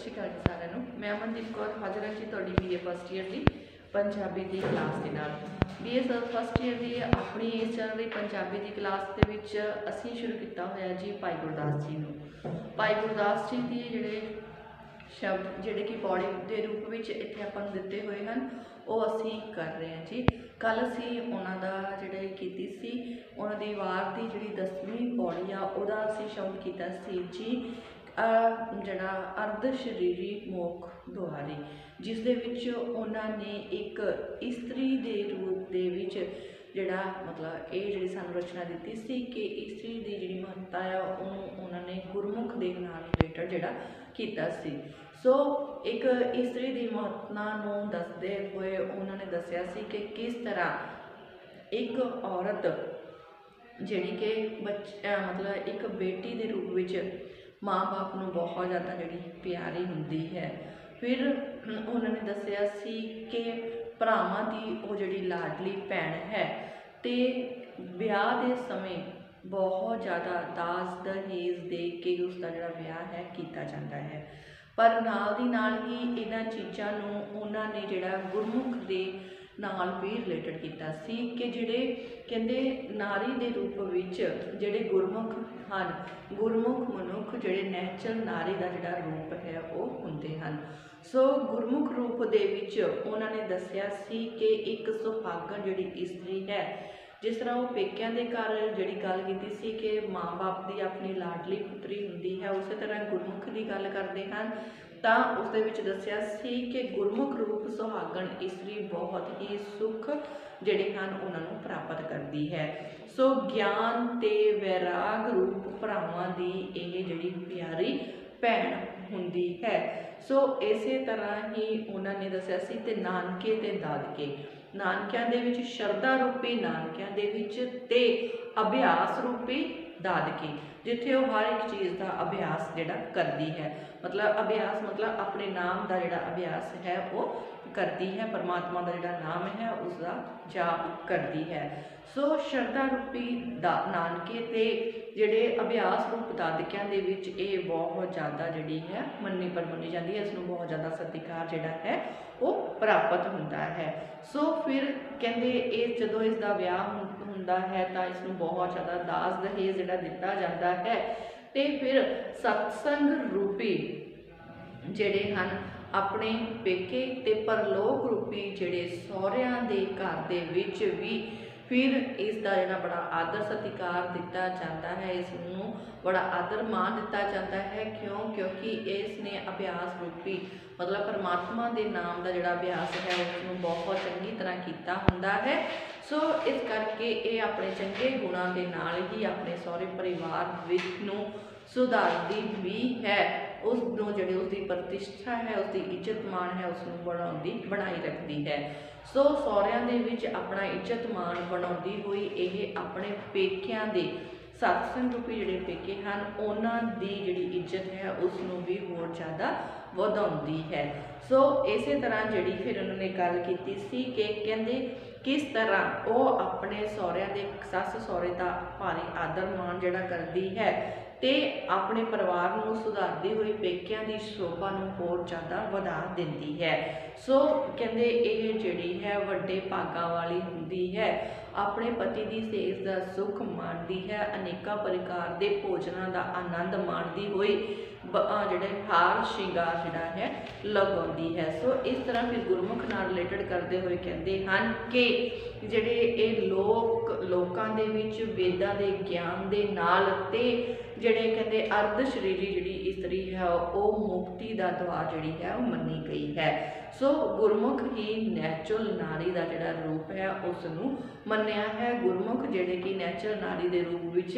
श्री अकाल जी सारिਆਂ ਨੂੰ। मैं अमनदीप कौर हाजिर ਹਾਂ जी ਤੁਹਾਡੀ BA फस्ट ईयर की पंजाबी की क्लास के नाल। BA फस्ट ईयर की अपनी इस चैनल की पंजाबी की क्लास के विच असीं शुरू किया होया जी भाई गुरदास जी नूं। भाई गुरदास जी के जिहड़े शब्द जिहड़े कि पौड़ी के रूप में इत्थे आपां नूं दिते हुए हैं वो असीं कर रहे हैं जी। कल असीं उन्हां दा जिहड़ी कीती सी उन्हां दी वार दी जिहड़ी 10वीं पौड़ी आ उहदा असीं शब्द कीता सी जी जड़ा अर्ध शरीरी मोख दुआरी, जिस दे विच उन्होंने एक इस्त्री के रूप दे विच जड़ा मतलब ये जी सानू रचना दी सी कि इस्त्री की जी महत्ता है उन्होंने गुरमुख के नाल रिलेटेड जड़ा कीता सी। सो एक इस्त्री की महत्ता नूं दसदे हुए उन्होंने दसिया सी कि किस तरह एक औरत जिहड़ी कि मतलब एक बेटी के रूप में माँ बाप नूं बहुत ज़्यादा जिहड़ी प्यारी हुंदी है। फिर उन्होंने दसिया सी कि भरावां दी वो जिहड़ी लाडली भैन है ते ब्याह के समय बहुत ज़्यादा दाज दहेज दे के उसका जिहड़ा ब्याह है किया जाता है। पर नाल दी नाल ही इन्हां चीज़ां नूं उन्होंने जिहड़ा गुरमुख दे नाल भी रिलेटेड किया सी कि जिहड़े कहंदे नारी के रूप विच जिहड़े गुरमुख हैं, गुरमुख मनुख जिहड़े नैचुरल नारी का जिहड़ा रूप है वो हुंदे हन। सो गुरमुख रूप दे विच उन्होंने दसिया सी कि एक सुहागण जिहड़ी इस्त्री है, जिस तरह वो पेकियां दे घर जिहड़ी गल कीती सी कि माँ बाप की अपनी लाडली पुत्री हुंदी है, उस तरह गुरमुख की गल करते हैं तो उस दे विच दसिया सी कि गुरमुख रूप सुहागण इस्त्री बहुत ही सुख जिहड़े हैं उन्होंने प्राप्त करती है। सो ज्ञान ते वैराग रूप भरावां दी इह जिहड़ी प्यारी भैन हुंदी है। सो इस तरह ही उन्होंने दसिया सी ते नानके ते दादके, नानकियां दे विच शरदा रूपी नानकियां दे विच ते अभ्यास रूपी दादके, जिथे वो हर एक चीज़ का अभ्यास जिहड़ा करती है। मतलब अभ्यास मतलब अपने नाम का जिहड़ा अभ्यास है वो करती है, परमात्मा का जिहड़ा नाम है उसका जाप करती है। सो शरदा रूपी नानके ते जिहड़े अभ्यास रूप दादकियां दे विच ये बहुत ज़्यादा जिहड़ी है मन्नी परमनी जाती है, इसनूं बहुत ज़्यादा सत्कार जिहड़ा है वो प्राप्त होता है। सो फिर कहंदे ये जदों इसका विआह हुंदा है तो इसनूं बहुत ज़्यादा दाज दहेज जिहड़ा दिता जाता है। तो फिर सत्संग रूपी जिहड़े हन अपने पेके ते परलोक रूपी जिहड़े सहुरियां दे घर दे विच भी फिर इसका जिहड़ा बड़ा आदर सत्कार दिता जाता है, इसनूं बड़ा आदर मान दिता जाता है। क्यों? क्योंकि इसने अभ्यास रूपी मतलब परमात्मा के नाम का जिहड़ा अभ्यास है उसनूं बहुत चंगी तरह किया हुंदा है। सो इस करके ये अपने चंगे गुणां दे नाल ही अपने सहुरे परिवार नूं सुधारती भी है, उसनूं जिहड़ी उसकी प्रतिष्ठा है उसकी इज्जत मान है उसनूं बनाई रखती है। सो सहुरियां दे विच अपना इज्जत मान बनाउंदी होई ये अपने पेकियां दे सत्संग रूपी जिहड़े पेके हैं उन्हां दी जिहड़ी इज्जत है उसनूं भी होर ज़्यादा वधाउंदी है। सो इस तरह जिहड़ी फिर उन्होंने गल कीती सी कि कहंदे किस तरह वो अपने सहुरियां दे सस सहुरे का भारी आदर मान जिहड़ा करती है ते अपने परिवार नूं सुधारती हुई पेकियां दी शोभा नूं होर ज़्यादा वधा दिंदी है। सो कहंदे ये जिहड़ी है वड्डे भागां वाली हुंदी है, अपने पति की सेज का सुख माणदी है, अनेकों प्रकार के भोजनों का आनंद माणदी हुई जिहड़े हार श्रृंगार जिहड़ा है लगाउंदी है। सो इस तरह फिर गुरमुख नाल रिलेटेड करते हुए कहते हैं कि जिहड़े ये लोकां दे विच वेदां दे ज्ञान दे नाल ते जिहड़े कहते अर्ध शरीरी जिहड़ी इस्त्री है वो मुक्ति का द्वार जिहड़ी है वो मन्नी गई है। सो गुरमुख ही नैचुरल नारी का जिहड़ा रूप है उसनूं मन्निया है। गुरमुख जिहड़े कि नैचुरल नारी के रूप विच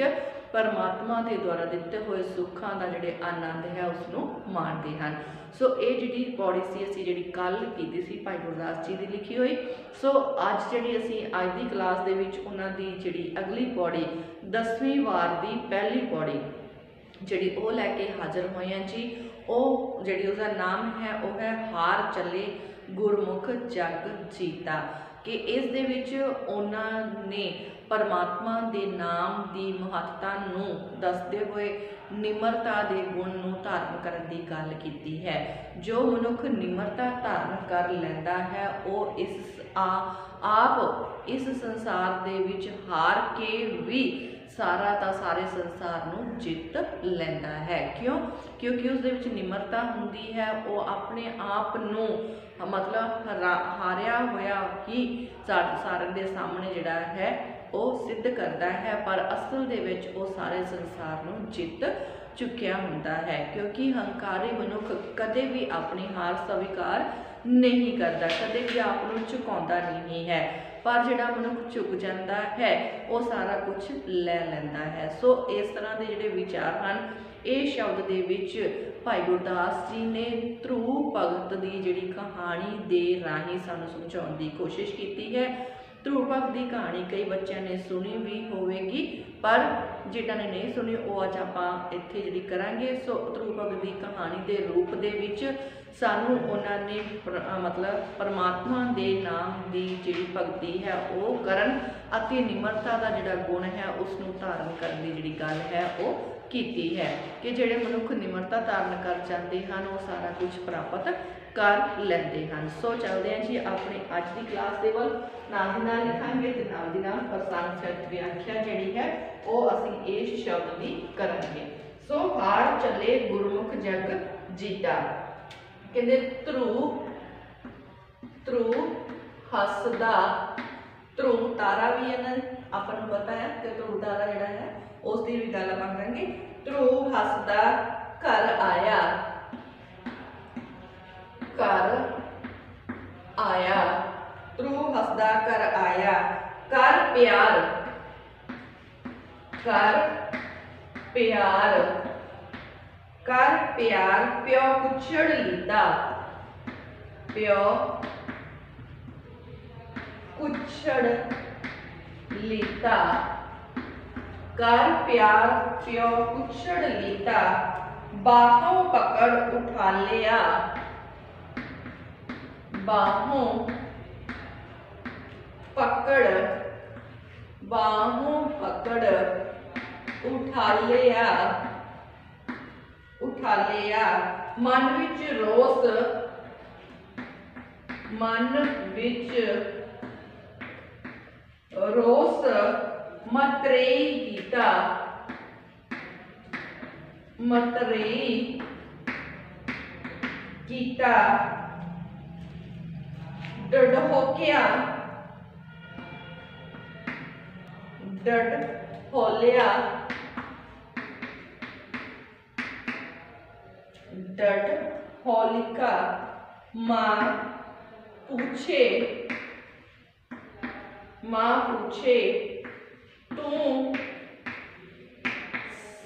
परमात्मा के द्वारा दिते हुए सुखां का जिहड़े आनंद है उसनूं माणदे हन। सो ये जिहड़ी पौड़ी सी असीं जिहड़ी कल कीती सी भाई गुरदास जी की लिखी हुई। सो अज जिहड़ी असीं अज दी क्लास दे विच उन्हां दी जिहड़ी अगली पौड़ी 10वीं वार की पहली पौड़ी जिहड़ी वो लैके हाज़र होए हैं जी। वो जिहड़ी उसका नाम है वो है हार चले गुरमुख जग जीता, कि इस दे विच उन्होंने परमात्मा के नाम की महत्ता नूं दसदे हुए निमरता के गुण नूं धारण करन की गल कीती है। जो मनुख निमरता धारण कर लैंदा है वो आप इस संसार दे विच हार के भी सारा दा सारे संसार नूं जित लैंदा है। क्यों? क्योंकि उस दे विच निमरता हुंदी है। वो अपने आप नूं मतलब हारिया होया ही सारे दे सामने जिहड़ा है वो सिद्ध करता है, पर असल दे विच वो सारे संसार नूं जित चुकिया हुंदा है। क्योंकि हंकारी मनुख कदे भी अपनी हार स्वीकार नहीं करता, कदे भी आप नूं झुकाउंदा नहीं है, पर जिहड़ा मनुख झुक जाता है वो सारा कुछ ले लैंदा है। सो इस तरह के जिहड़े विचार हैं ये शब्द दे विच भाई गुरदास जी ने ध्रुव भगत की जिहड़ी कहानी दे राही सानूं समझाउण की कोशिश की है। ध्रुव भगत की कहानी कई बच्चों ने सुनी भी होगी, पर जिन्हां ने नहीं सुनी वो अज आपां इत्थे जिहड़ी करांगे। सो ध्रुव भगत की कहानी के रूप दे विच सानू उन्होंने मतलब परमात्मा के नाम की जिहड़ी भगती है वो करन अति निमरता का जिहड़ा गुण है उसनूं धारण करने की जिहड़ी गल है वो कीती है कि जिहड़े मनुख निमरता धारण कर जाते हैं वो सारा कुछ प्राप्त कर लेंदे हैं। सो चलते हैं जी अपने अज की क्लास के वल, नाल दी नाल लिखांगे ते नाल दी नाल प्रसंग व्याख्या जिहड़ी है वो असीं इस शब्द की करांगे। सो हार चले गुरमुख जग जीता, कहते ध्रुव हसदा, ध्रुव तारा भी है ना अपन पता है कि ध्रुव तारा जिहड़ा है उसकी भी गल आपां करांगे। ध्रुव हसदा घर आया, घर आया, ध्रुव हसदा घर आया, कर प्यार, कर प्यार, कर प्यार, प्यो कुछड़ लीता, प्यो कुछड़ लीता, कर प्यार प्यो कुछड़ लीता, बाहों पकड़ उठा लिया, बाहों पकड़, बाहों पकड़ उठा लिया, उठा लिया, मन विच रोस, मन विच रोस मतरेई कीता, मतरेई कीता, डढोकिया, डढोलिया, डढोलिका, माँ पूछे, माँ पूछे तू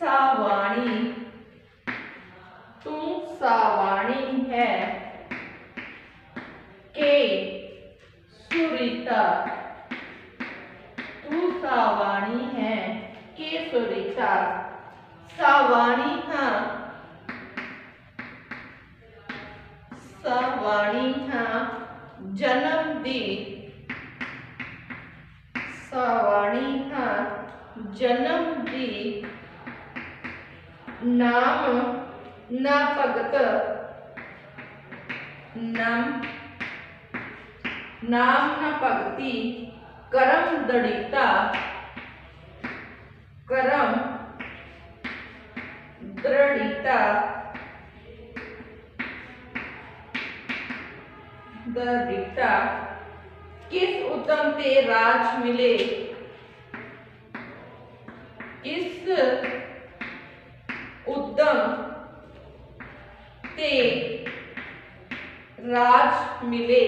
सावाणी, तू सावाणी है के सुरीता, तू सावाणी है के सुरीता, सावाणी हाँ, सावाणी हाँ जन्म दी, सावाणी हाँ जन्म दी, नाम ना भगत, नाम ना भगती, करम दड़ीता, करम दृढ़ीता, दृढ़ीता, किस उद्यम ते राज मिले, किस उद्यम ते राज मिले,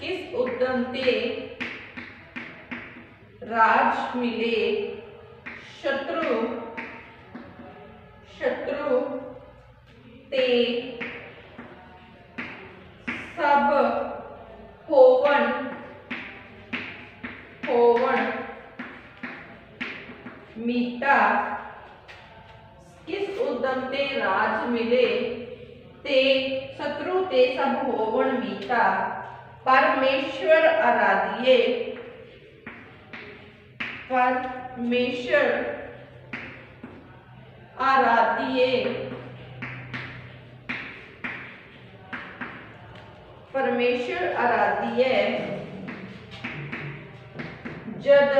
किस उद्यम ते राज मिले, शत्रु शत्रु ते सब होवन, होवन मीता, किस उद्यम ते राज मिले ते शत्रु ते सब होवन मीता, परमेश्वर आराधिए, परमेश्वर आराधिए, परमेश्वर आराधिए, जद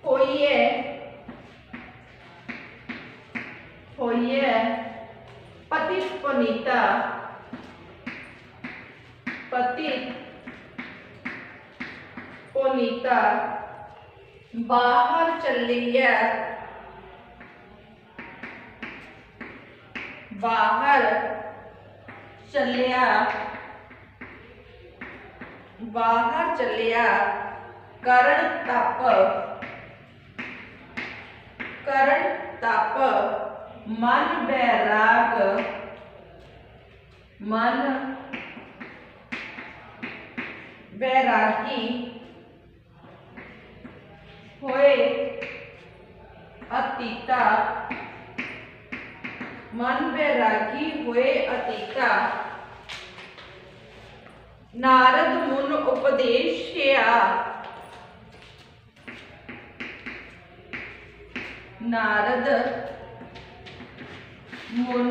होइए होइए पतित पुनीता, पतित पुनीता बाहर चलिए, बाहर चलिया, बाहर चलिया करण तप, करण तप मन बैराग, मन बैरागी होए अतीता, मन बैरागी हुए अतीता। नारद मुन उपदेशया, नारद मुन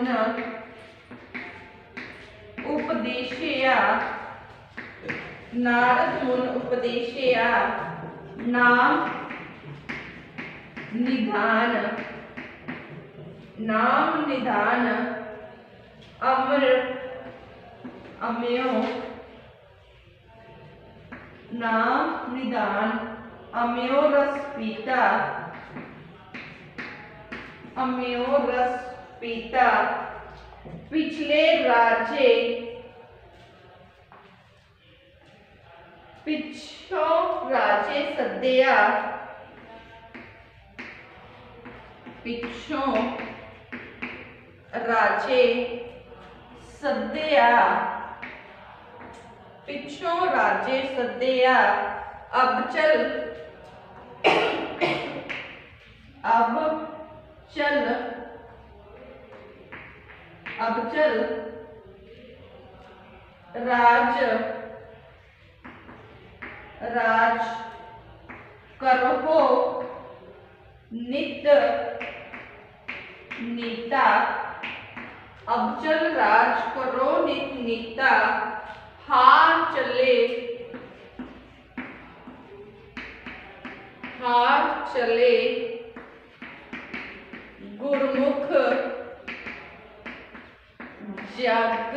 उपदेशया, नारद मुन उपदेशया नाम निधान, नाम निधान अमर अम्यो, नाम निधान अम्यो रस पीता, अम्यो रस पीता। पिछले राजे, पिछों राजे सद्या, पिछों राजे सद्या, पिछों राजे सद्या। अब चल, अब चल, अब चल राज, राज करहो नित नीता, अब चल राज करो नित नीता। हार चले, हार चले गुरमुख जग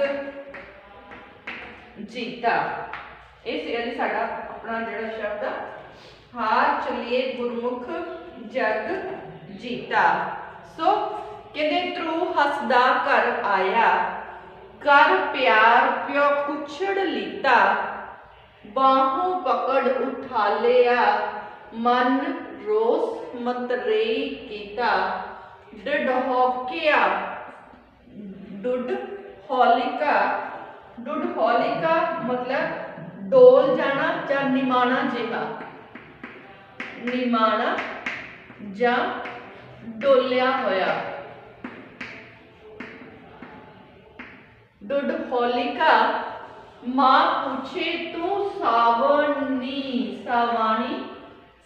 जीता। ये साडा अपना जिहड़ा शब्द हार चलिए गुरमुख जग जीता। सो कहते ध्रुव हसदा घर आया, कर प्यार प्यो कुछड़ लीता, बाहों पकड़ उठा लिया, मन रोस मतरेई कीता। डडहोकिया, डुड हौलिका, डुड हौलिका मतलब डोल जाना या निमाना जिहा, निमाना या डोलिया होया। डुड हौलिका मां पूछे तू सावनी, सावाणी,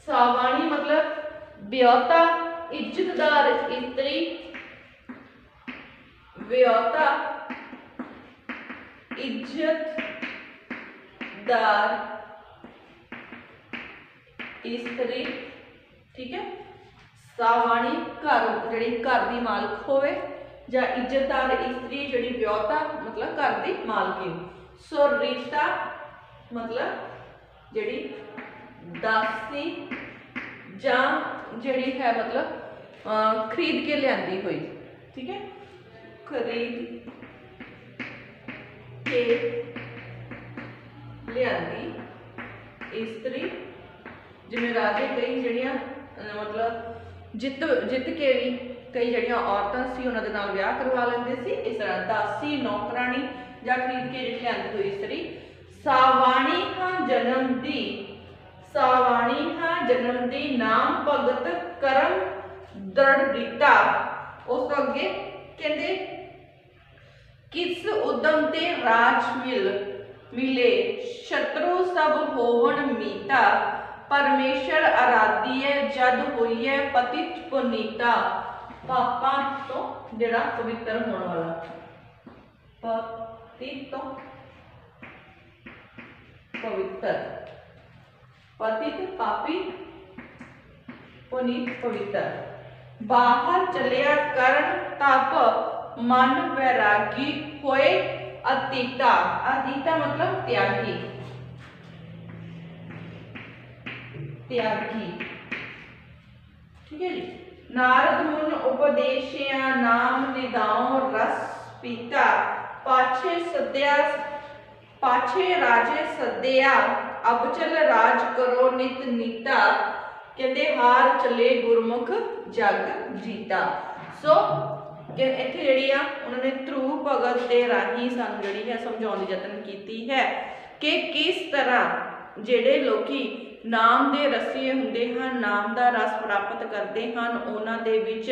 सावाणी मतलब ब्योता इज्जतदार स्त्री, ब्योता इज्जतदार स्त्री, ठीक है। सावाणी घर जिहड़ी घर दी मालक होवे, या इज्जतदार स्त्री जिहड़ी ब्योता मतलब घर दी मालकिन। सो रीता मतलब जिहड़ी दासी या जिहड़ी है मतलब खरीद के लियांदी हुई, ठीक है, खरीद के लियांदी स्त्री। जिवें राजे कई जिहड़ियां मतलब जित के भी कई जिहड़ियां औरतां सी उन्हां दे नाल विआह करवा लैंदे सी। इस तरह दासी नौकरानी या खरीद के जिहड़ी लियांदी हुई स्त्री। सावाणी हां जन्म दी, सावाणी हां जन्म दी, नाम भगत करम दृढ़ता। उस तो अगे कहते किस उदम ते राज मिले, शत्रु सब होवन मीता, परमेश्वर आराधीए जद होईए पतित पुनीता, पापां तो जिहड़ा पवित्र होने वाला, पतित तो पवित्र, पतित पापी पुनीत पवित्र। बाहर चलिया करण तप मन वैरागी होए अतीता, अतीता मतलब त्यागी, त्यागी, ठीक है जी। नारद मुन उपदेशिया नाम निदाओ रस पीता, पाछे सद्या पाछे राजे सद्या अब चल राज करो नित नीता, कहते हार चले गुरमुख जग जीता। सो कि इत्थे जिहड़ी आ उन्होंने ध्रुव भगत के राही सानू जिहड़ी है समझाउण दी यतन कीती है कि किस तरह जिहड़े लोकी नाम दे रसीए हुंदे हन, नाम दा रस प्राप्त करते हैं, उन्हां दे विच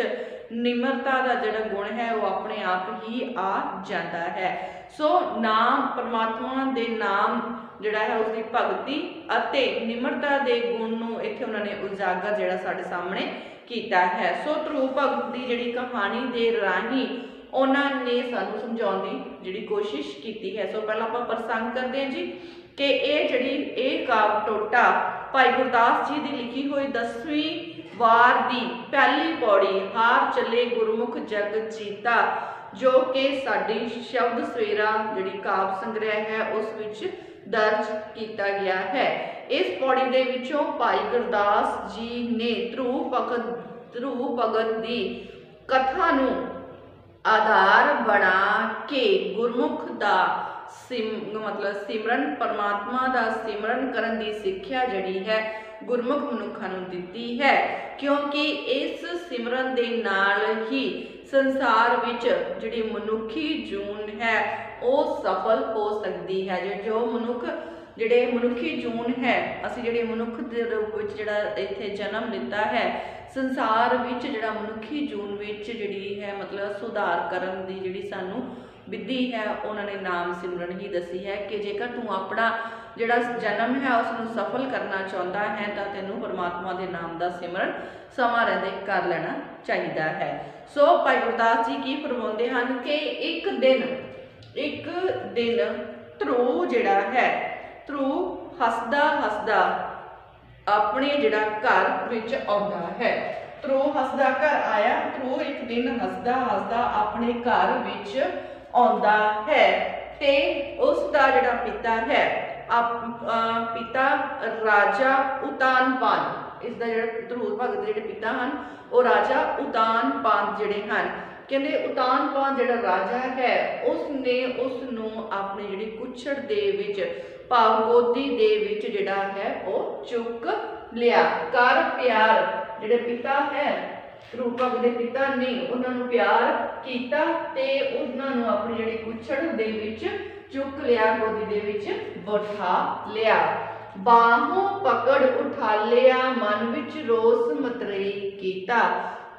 निमरता का जिहड़ा गुण है वो अपने आप ही आ जाता है। सो नाम परमात्मा दे नाम जिहड़ा है उसकी भगती अते निमरता दे गुण नूं इत्थे उन्होंने उजागर जिहड़ा साडे सामने कीता है। सो ध्रुव भगत की जिहड़ी कहानी दे राही उन्होंने सानू समझाउण दी जिहड़ी कोशिश कीती है। सो पहला आपां प्रसंग करते हैं जी कि ये जिहड़ी काव टोटा भाई गुरदास जी की लिखी हुई 10वीं वार की पहली पौड़ी हार चले गुरमुख जग जीता, जो कि साडी शब्द सवेरा जिहड़ी काव्य संग्रह है उस विच दर्ज किया गया है। इस पौड़ी दे विचों भाई गुरदास जी ने ध्रुव भगत की कथा नूं आधार बना के गुरमुख दा मतलब सिमरन परमात्मा दा सिमरन करन दी सिक्ख्या जिहड़ी है गुरमुख मनुखां नूं दित्ती है, क्योंकि इस सिमरन दे नाल ही संसार विच जिहड़ी मनुखी जून है वो सफल हो सकती है। जो मनुख जिहड़े मनुखी जून है असीं जिहड़े मनुख दे रूप विच जिहड़ा इत्थे जन्म लिता है, संसार विच जिहड़ा मनुखी जून विच जिहड़ी है मतलब सुधार करन दी जिहड़ी सानू विधि है उन्होंने नाम सिमरन ही दसी है कि जेकर तू अपना जिहड़ा जन्म है उसनूं सफल करना चाहता है तो तैनूं परमात्मा के नाम का सिमरन समा रहंदे कर लेना चाहिए है। सो भाई गुरदास जी की फरमाउंदे हन कि एक दिन ध्रुव जिहड़ा है ध्रुव हसदा हसदा अपने जिहड़ा घर विच आउंदा है। ध्रुव हसदा घर आया, ध्रुव एक दिन हसदा हसदा अपने घर विच आउंदा है ते उसका जिहड़ा पिता है पिता राजा उतानपान, इसका जिहड़ा ध्रुव भगत दे जिहड़े पिता हैं वो राजा उतानपान जिहड़े हैं, कहते उतानपान जिहड़ा राजा है उसने उसनूं अपनी जिहड़ी कुछड़ दे विच भाव गोदी दे विच जिहड़ा है वो चुक लिया। कर प्यार जिहड़े पिता है ध्रुव भगत दे पिता ने उन्होंने प्यार किया ते उन्होंने अपनी जिहड़ी कुछड़ दे विच चुक लिया, गोदी दे विच बिठा लिया। बाहों पकड़ उठा लिया, मन विच रोस मतरेई कीता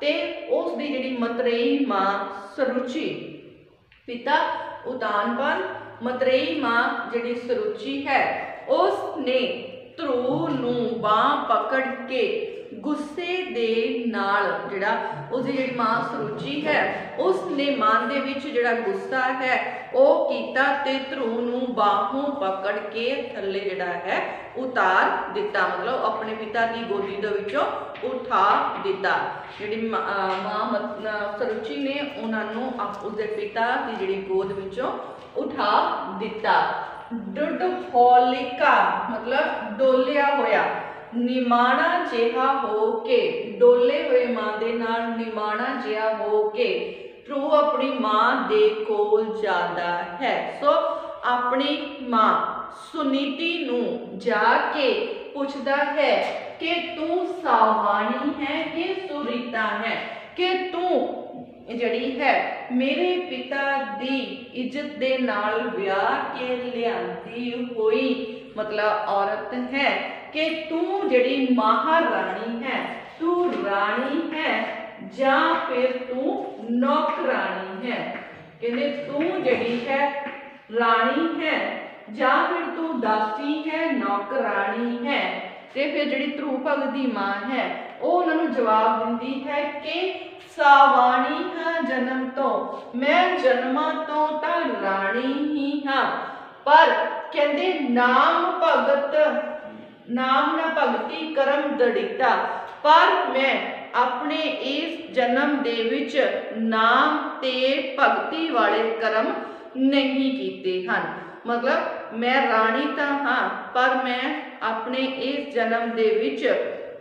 ते उसदी जिहड़ी मतरेई मां सरुचि, पिता उतानपान मतरेई मां जिहड़ी सरुचि है उसने ध्रुव नूं बांह पकड़ के गुस्से दे नाल जिहड़ा उसदी जिहड़ी मां सरुचि है उसने मन दे विच जिहड़ा गुस्सा है वो कीता ते ध्रुव नूं बाहों पकड़ के थल्ले जिहड़ा है उतार दिता, मतलब अपने पिता की गोदी दे विचों उठा दिता। जिहड़ी मां सरुचि ने उन्होंने उसके पिता की जिहड़ी गोद विचों उठा दिता। डुड होलिका मतलब डोलिया होया, निमाणा जिहा हो के डोले हुए मां दे नाल निमाणा जिहा हो के ध्रुव अपनी मां दे कोल जाता है। सो अपनी मां सुनीति नूं जाके पूछदा है कि तू सावाणी है कि सुरीता है, कि तू जड़ी है मेरे पिता दी इज्जत दे नाल ब्याह के लियांदी हुई मतलब औरत है, कि तू जड़ी महारानी है, तू रानी है या फिर तू नौकरानी है, कहते तू जड़ी है रानी है या फिर तू दासी है नौकरानी है, ਤੇ ਫਿਰ ਜਿਹੜੀ ਧਰੂ ਭਗਤ ਦੀ ਮਾਂ ਹੈ ਉਹ ਉਹਨਾਂ ਨੂੰ ਜਵਾਬ ਦਿੰਦੀ ਹੈ ਕਿ ਸਾਵਾਣੀ ਹਾਂ ਜਨਮ ਤੋਂ, ਮੈਂ ਜਨਮਾਂ ਤੋਂ ਤਾਂ ਰਾਣੀ ਹੀ ਹਾਂ, ਪਰ ਕਹਿੰਦੇ ਨਾਮ ਭਗਤ ਨਾਮ ਨਾ ਭਗਤੀ ਕਰਮ ਦੜੀਤਾ, ਪਰ ਮੈਂ ਆਪਣੇ ਇਸ ਜਨਮ ਦੇ ਵਿੱਚ ਨਾਮ ਤੇ ਭਗਤੀ ਵਾਲੇ ਕਰਮ ਨਹੀਂ ਕੀਤੇ ਹਨ। ਮਤਲਬ ਮੈਂ ਰਾਣੀ ਤਾਂ ਹਾਂ, ਪਰ ਮੈਂ ਆਪਣੇ ਇਸ ਜਨਮ ਦੇ ਵਿੱਚ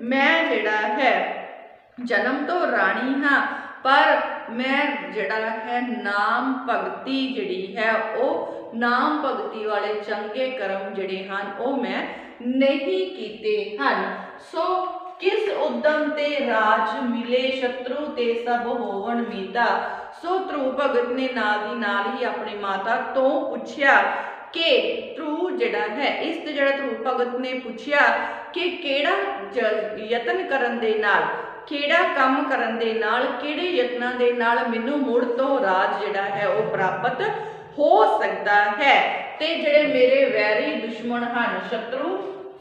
ਮੈਂ ਜਿਹੜਾ ਹੈ ਜਨਮ ਤੋਂ ਰਾਣੀ ਹਾਂ, ਪਰ ਮੈਂ ਜਿਹੜਾ ਹੈ ਨਾਮ ਭਗਤੀ ਜਿਹੜੀ ਹੈ ਉਹ ਨਾਮ ਭਗਤੀ ਵਾਲੇ ਚੰਗੇ ਕਰਮ ਜਿਹੜੇ ਹਨ ਉਹ ਮੈਂ ਨਹੀਂ ਕੀਤੇ ਹਨ। ਸੋ किस उद्यम ते राज मिले शत्रु ते सब होवन मीता। सो ध्रुव भगत ने नाल दी नाल ही अपनी माता तो पूछया कि ध्रुव जिहड़ा है इस ते जिहड़ा ध्रुव भगत ने पूछया कि केड़ा यतन करन दे नाल केड़ा काम करन दे नाल केड़े यत्नां दे नाल मैनूं मुड़ तो राज जिहड़ा है वो प्राप्त हो सकता है, ते जिहड़े मेरे वैरी दुश्मन हन शत्रु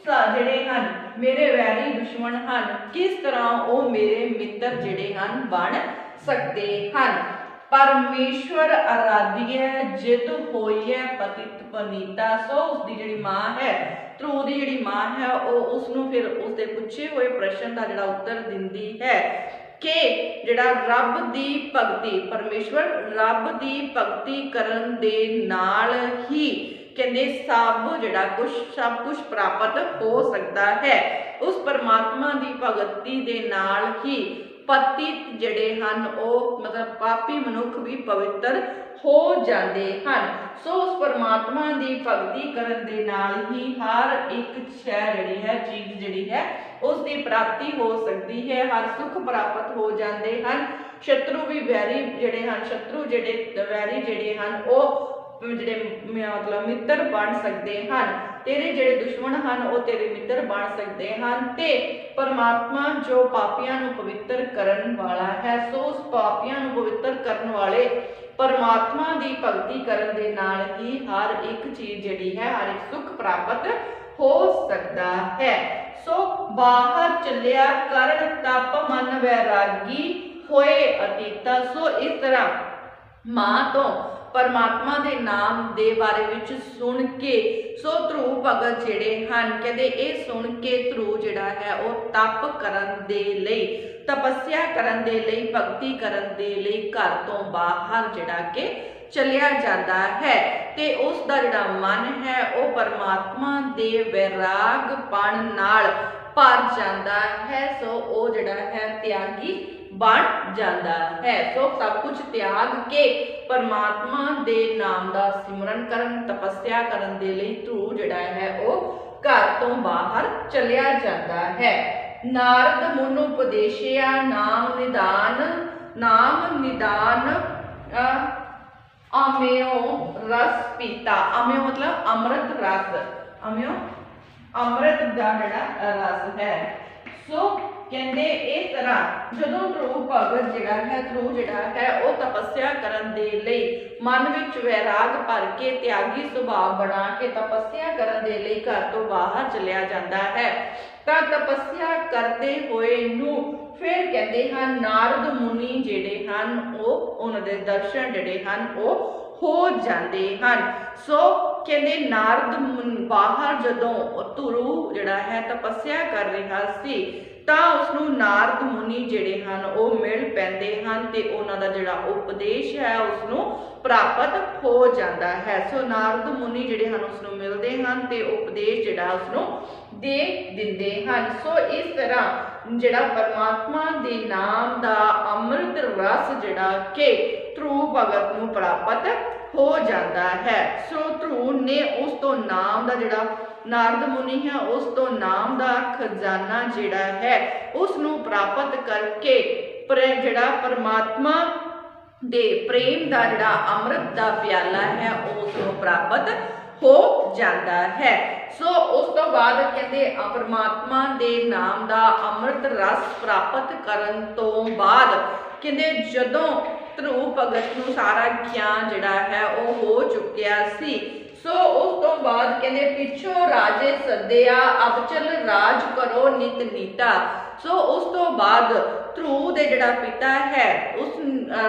ਜਿਹੜੇ ਹਨ ਮੇਰੇ ਵੈਰੀ ਦੁਸ਼ਮਣ ਹਨ किस तरह वो मेरे मित्र ਜਿਹੜੇ ਹਨ बन सकते हैं। परमेश्वर आराध्य जित होई है पतित पनीता। सो उसकी जिहड़ी मां है ध्रुव की जिहड़ी मां है वो उसनूं फिर उसके पूछे हुए प्रश्न का जिहड़ा उत्तर दिंदी है कि जिहड़ा रब दी भगती परमेश्वर रब दी भगती करन दे नाल ही कहते सब कुछ प्राप्त हो सकता है। उस परमात्मा की भगती दे नाल ही पतित जिहड़े हन ओ मतलब पापी मनुख भी पवित्र हो जाते हैं। सो उस परमात्मा की भगती करन दे नाल ही हर एक शै जिहड़ी है चीज़ जिहड़ी है उसकी प्राप्ति हो सकती है, हर सुख प्राप्त हो जाते हैं। शत्रु भी वैरी जिहड़े हन शत्रु जिहड़े वैरी जिहड़े हन ओ जिहड़े मतलब मित्र बन सकते हैं, तेरे जिहड़े दुश्मन हैं वो तेरे मित्र बन सकते हैं। ते परमात्मा जो पापियां नूं पवित्र करन वाला है, सो उस पापियां नूं पवित्र करन वाले परमात्मा की भगती करन दे नाल ही हर एक चीज़ जिहड़ी है हर एक सुख प्राप्त हो सकता है। सो बाहर चलिया करन तप मन वैरागी होए अतीता। सो इस तरह मां तो परमात्मा दे नाम दे बारे विच सुन के सो ध्रुव भगत जिहड़े हन कहते ये सुन के ध्रुव जिहड़ा है वो तप करन दे लई तपस्या करन दे लई भगती करन दे लई घर तो बाहर जिहड़ा के चलिया जाता है, ते उसका जिहड़ा मन है वो परमात्मा दे वैरागपण नाल भर जाता है। सो वो जिहड़ा है त्यागी बन जाता है। सो सब कुछ त्याग के परमात्मा दे नाम का सिमरन करन तपस्या करन दे लई ध्रुव जिहड़ा है वो घर तो बाहर चलिया जाता है। नारद मुनि उपदेशिया नाम निदान अम्यो रस पीता। अम्यो मतलब अमृत रस, अम्यो अमृत का जिहड़ा रस है। सो कहते इस तरह जदों ध्रुव भगत जिहड़ा है ध्रुव जिहड़ा है वो तपस्या करन दे लई मन विच वैराग भर के त्यागी सुभाव बना के तपस्या करन दे लई घर तो बाहर चलिया जाता है, तां तपस्या करते हुए नूं फिर कहते हैं नारद मुनि जिहड़े हन वो उन्हां दे दर्शन जिहड़े हन वो हो जाते हैं। सो कहते नारद बाहर जदों ध्रुव जिहड़ा है तपस्या कर रहा सी तां उसनूं नारद मुनि जिहड़े हन वो मिल पैंदे हन ते उन्हां दा जिहड़ा उपदेश है उसनूं प्राप्त हो जाता है। सो नारद मुनि जिहड़े हन उसनूं मिलदे हन ते उपदेश जिहड़ा उसनूं दे दिंदे हन। सो इस तरह जिहड़ा परमात्मा दे नाम दा अमृत रस जिहड़ा कि ध्रुव भगत नूं प्राप्त हो जाता है। सो ध्रुव ने उस तो नाम दा जिहड़ा नारद मुनि है उस तो नाम दा खजाना जिहड़ा है उसनूं प्राप्त करके जिहड़ा परमात्मा दे प्रेम दा जिहड़ा अमृत दा प्याला है उसनूं प्राप्त हो जाता है। सो उस तो बाद कहते परमात्मा दे नाम दा अमृत रस प्राप्त करन तो बाद कहते जदों ਧਰੂ ਭਗਤ ਨੂੰ ਸਾਰਾ ਗਿਆਨ ਜਿਹੜਾ ਹੈ ਉਹ ਹੋ ਚੁੱਕਿਆ ਸੀ। ਸੋ ਉਸ ਤੋਂ ਬਾਅਦ ਕਹਿੰਦੇ ਪਿੱਛੋਂ ਰਾਜੇ ਸੱਦਿਆ ਅਬ ਚਲ ਰਾਜ ਕਰੋ ਨਿਤ ਨੀਤਾ। ਸੋ ਉਸ ਤੋਂ ਬਾਅਦ ਧਰੂ ਦੇ ਜਿਹੜਾ ਪਿਤਾ ਹੈ ਉਸ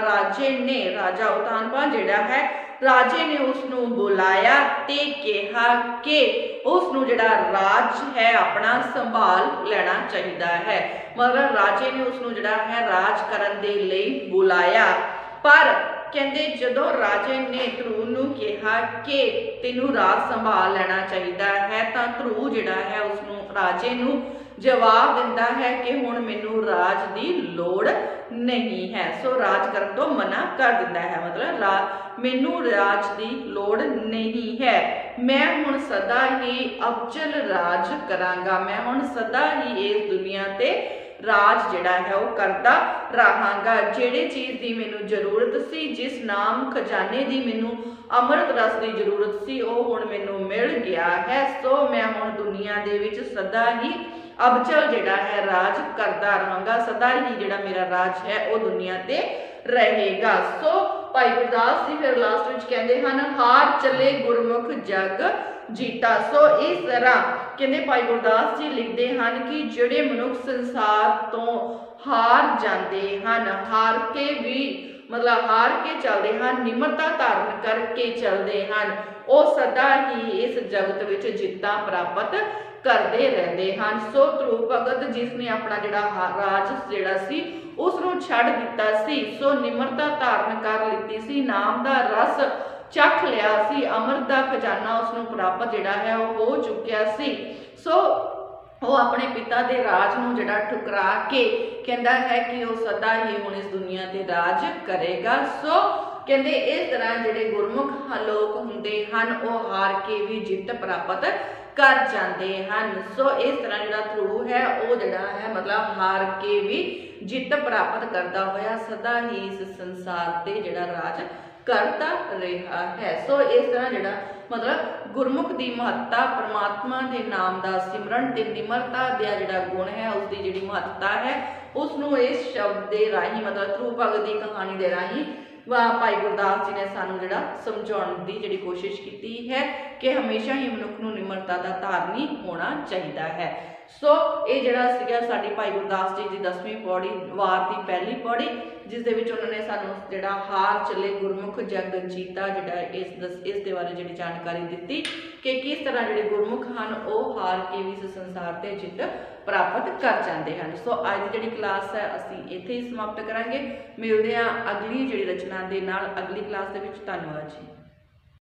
ਰਾਜੇ ਨੇ, ਰਾਜਾ ਉਤਾਨਪਾਦ ਜਿਹੜਾ ਹੈ, ਰਾਜੇ ਨੇ ਉਸ ਨੂੰ ਬੁਲਾਇਆ ਤੇ ਕਿਹਾ ਕਿ ਉਸ ਨੂੰ ਜਿਹੜਾ ਰਾਜ ਹੈ ਆਪਣਾ ਸੰਭਾਲ ਲੈਣਾ ਚਾਹੀਦਾ ਹੈ। ਮਤਲਬ ਰਾਜੇ ਨੇ ਉਸ ਨੂੰ ਜਿਹੜਾ ਹੈ ਰਾਜ ਕਰਨ ਦੇ ਲਈ ਬੁਲਾਇਆ। ਪਰ ਕਹਿੰਦੇ ਜਦੋਂ ਰਾਜੇ ਨੇ ਧਰੂ ਨੂੰ ਕਿਹਾ ਕਿ ਤੈਨੂੰ ਰਾਜ ਸੰਭਾਲ ਲੈਣਾ ਚਾਹੀਦਾ ਹੈ ਤਾਂ ਧਰੂ ਜਿਹੜਾ ਹੈ ਉਸ ਨੂੰ ਰਾਜੇ ਨੂੰ ਜਵਾਬ ਦਿੰਦਾ ਹੈ ਕਿ ਹੁਣ ਮੈਨੂੰ ਰਾਜ ਦੀ ਲੋੜ ਨਹੀਂ ਹੈ। ਸੋ ਰਾਜ ਕਰਨ ਤੋਂ ਮਨਾ ਕਰ ਦਿੰਦਾ ਹੈ, ਮਤਲਬ ਮੈਨੂੰ ਰਾਜ ਦੀ ਲੋੜ ਨਹੀਂ ਹੈ, ਮੈਂ ਹੁਣ ਸਦਾ ਹੀ ਅਬਚਲ ਰਾਜ ਕਰਾਂਗਾ, ਮੈਂ ਹੁਣ ਸਦਾ ਹੀ ਇਸ ਦੁਨੀਆ ਤੇ ਰਾਜ ਜਿਹੜਾ ਹੈ ਉਹ ਕਰਦਾ ਰਹਾਂਗਾ। ਜਿਹੜੇ ਚੀਜ਼ ਦੀ ਮੈਨੂੰ ਜ਼ਰੂਰਤ ਸੀ, ਜਿਸ ਨਾਮ ਖਜ਼ਾਨੇ ਦੀ ਮੈਨੂੰ ਅੰਮ੍ਰਿਤ ਰਸ ਦੀ ਜ਼ਰੂਰਤ ਸੀ, ਉਹ ਹੁਣ ਮੈਨੂੰ ਮਿਲ ਗਿਆ ਹੈ। ਸੋ ਮੈਂ ਹੁਣ ਦੁਨੀਆ ਦੇ ਵਿੱਚ ਸਦਾ ਹੀ ਅਬਚਲ ਜਿਹੜਾ ਹੈ ਰਾਜ ਕਰਦਾ ਰਹਾਂਗਾ, ਸਦਾ ਹੀ ਜਿਹੜਾ ਮੇਰਾ ਰਾਜ ਹੈ ਉਹ ਦੁਨੀਆ ਤੇ ਰਹੇਗਾ। ਸੋ ਭਾਈ ਗੁਰਦਾਸ ਜੀ ਫਿਰ ਲਾਸਟ ਵਿੱਚ ਕਹਿੰਦੇ ਹਨ ਹਾਰ ਚਲੇ ਗੁਰਮੁਖ ਜਗ ਜੀਤਾ। ਸੋ ਇਸ ਤਰ੍ਹਾਂ ਕਹਿੰਦੇ ਭਾਈ ਗੁਰਦਾਸ ਜੀ ਲਿਖਦੇ ਹਨ ਕਿ ਜਿਹੜੇ ਮਨੁੱਖ ਸੰਸਾਰ ਤੋਂ ਹਾਰ ਜਾਂਦੇ ਹਨ, ਹਾਰ ਕੇ ਵੀ ਮਤਲਬ ਹਾਰ ਕੇ ਚੱਲਦੇ ਹਨ, ਨਿਮਰਤਾ ਧਾਰਨ ਕਰਕੇ ਚੱਲਦੇ ਹਨ, ਉਹ ਸਦਾ ਹੀ ਇਸ ਜਗਤ ਵਿੱਚ ਜਿੱਤਾਂ ਪ੍ਰਾਪਤ ਕਰਦੇ ਰਹਿੰਦੇ ਹਨ। ਸੋ ਧਰੂ ਭਗਤ ਜਿਸ ਨੇ ਆਪਣਾ ਜਿਹੜਾ ਰਾਜ ਜਿਹੜਾ ਸੀ ਉਸ ਨੂੰ ਛੱਡ ਦਿੱਤਾ ਸੀ, ਸੋ ਨਿਮਰਤਾ ਧਾਰਨ ਕਰ ਲਿੱਤੀ ਸੀ, ਨਾਮ ਦਾ ਰਸ ਚੱਖ ਲਿਆ ਸੀ, ਅੰਮ੍ਰਿਤ ਦਾ ਖਜ਼ਾਨਾ ਉਸ ਨੂੰ ਪ੍ਰਾਪਤ ਜਿਹੜਾ ਹੈ ਉਹ ਹੋ ਚੁੱਕਿਆ ਸੀ। ਸੋ ਉਹ ਆਪਣੇ ਪਿਤਾ ਦੇ ਰਾਜ ਨੂੰ ਜਿਹੜਾ ਠੁਕਰਾ ਕੇ ਕਹਿੰਦਾ ਹੈ ਕਿ ਉਹ ਸਦਾ ਹੀ ਹੁਣ ਇਸ ਦੁਨੀਆ ਤੇ ਰਾਜ ਕਰੇਗਾ। ਸੋ ਕਹਿੰਦੇ ਇਸ ਤਰ੍ਹਾਂ ਜਿਹੜੇ ਗੁਰਮੁਖ ਲੋਕ ਹੁੰਦੇ ਹਨ ਉਹ ਹਾਰ ਕੇ ਵੀ ਜਿੱਤ ਪ੍ਰਾਪਤ ਕਰ ਜਾਂਦੇ ਹਨ। ਸੋ ਇਸ ਤਰ੍ਹਾਂ ਜਿਹੜਾ ਧਰੂ ਹੈ ਉਹ ਜਿਹੜਾ ਹੈ ਮਤਲਬ ਹਾਰ ਕੇ ਵੀ ਜਿੱਤ ਪ੍ਰਾਪਤ ਕਰਦਾ ਹੋਇਆ ਸਦਾ ਹੀ ਇਸ ਸੰਸਾਰ ਤੇ ਜਿਹੜਾ ਰਾਜ ਕਰਦਾ ਰਿਹਾ ਹੈ। ਸੋ ਇਸ ਤਰ੍ਹਾਂ ਜਿਹੜਾ ਮਤਲਬ ਗੁਰਮੁਖ ਦੀ ਮਹੱਤਤਾ, ਪਰਮਾਤਮਾ ਦੇ ਨਾਮ ਦਾ ਸਿਮਰਨ ਤੇ ਨਿਮਰਤਾ ਦਾ ਜਿਹੜਾ ਗੁਣ ਹੈ ਉਸ ਦੀ ਜਿਹੜੀ ਮਹੱਤਤਾ ਹੈ ਉਸ ਨੂੰ ਇਸ ਸ਼ਬਦ ਦੇ ਰਾਹੀਂ ਮਤਲਬ ਧਰੂ ਭਗਤ ਦੀ ਕਹਾਣੀ ਦੇ ਰਾਹੀਂ ਭਾਈ ਗੁਰਦਾਸ ਜੀ ਨੇ ਸਾਨੂੰ ਜਿਹੜਾ ਸਮਝਾਉਣ ਦੀ ਜਿਹੜੀ ਕੋਸ਼ਿਸ਼ ਕੀਤੀ ਹੈ ਕਿ ਹਮੇਸ਼ਾ ਹੀ ਮਨੁੱਖ ਨੂੰ ਨਿਮਰਤਾ ਦਾ ਧਾਰਨੀ ਹੋਣਾ ਚਾਹੀਦਾ ਹੈ। ਸੋ ਇਹ ਜਿਹੜਾ ਸੀਗਾ ਸਾਡੀ ਭਾਈ ਗੁਰਦਾਸ ਜੀ ਦੀ 10ਵੀਂ ਪੌੜੀ ਵਾਰ ਦੀ ਪਹਿਲੀ ਪੌੜੀ, ਜਿਸ ਦੇ ਵਿੱਚ ਉਹਨਾਂ ਨੇ ਸਾਨੂੰ ਜਿਹੜਾ ਹਾਰ ਚੱਲੇ ਗੁਰਮੁਖ ਜਗ ਜੀਤਾ ਜਿਹੜਾ ਇਸ ਦੇ ਬਾਰੇ ਜਿਹੜੀ ਜਾਣਕਾਰੀ ਦਿੱਤੀ ਕਿ ਕਿਸ ਤਰ੍ਹਾਂ ਜਿਹੜੇ ਗੁਰਮੁਖ ਹਨ ਉਹ ਹਾਰ ਕੇ ਵੀ ਇਸ ਸੰਸਾਰ ਤੇ ਜਿੱਤ ਪ੍ਰਾਪਤ ਕਰ ਜਾਂਦੇ ਹਨ। ਸੋ ਅੱਜ ਦੀ ਜਿਹੜੀ ਕਲਾਸ ਹੈ ਅਸੀਂ ਇੱਥੇ ਹੀ ਸਮਾਪਤ ਕਰਾਂਗੇ। ਮਿਲਦੇ ਹਾਂ ਅਗਲੀ ਜਿਹੜੀ ਰਚਨਾ ਦੇ ਨਾਲ ਅਗਲੀ ਕਲਾਸ ਦੇ ਵਿੱਚ। ਧੰਨਵਾਦ ਜੀ।